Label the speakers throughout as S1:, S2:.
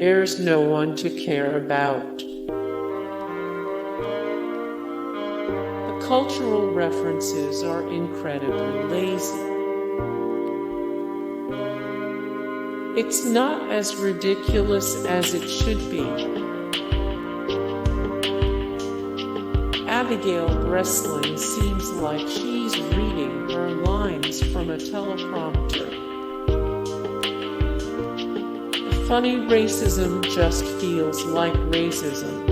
S1: There's no one to care about. The cultural references are incredibly lazy. It's not as ridiculous as it should be. Abigail Breslin seems like she's reading her lines from a teleprompter. The funny racism just feels like racism.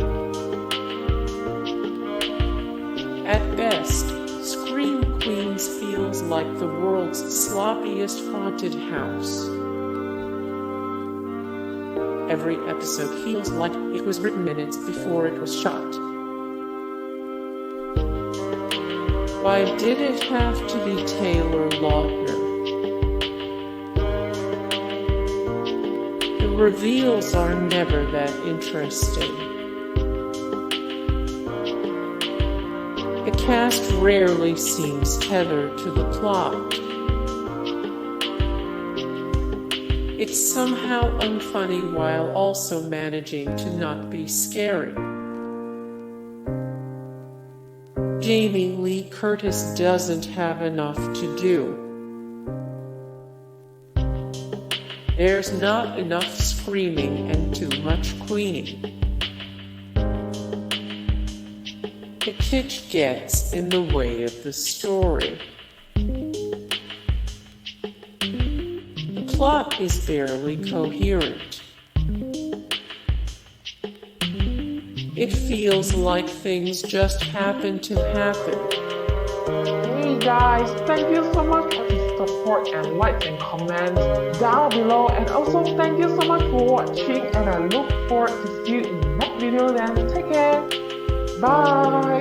S1: At best, Scream Queens feels like the world's sloppiest haunted house. Every episode feels like it was written minutes before it was shot. Why did it have to be Taylor Lautner? The reveals are never that interesting. The cast rarely seems tethered to the plot. It's somehow unfunny while also managing to not be scary. Jamie Lee Curtis doesn't have enough to do. There's not enough screaming and too much queening. The kitsch gets in the way of the story. The plot is barely coherent. It feels like things just happen to happen.
S2: Hey guys, thank you so much for the support and likes and comments down below, and also thank you so much for watching, and I look forward to see you in the next video. Then take care, bye.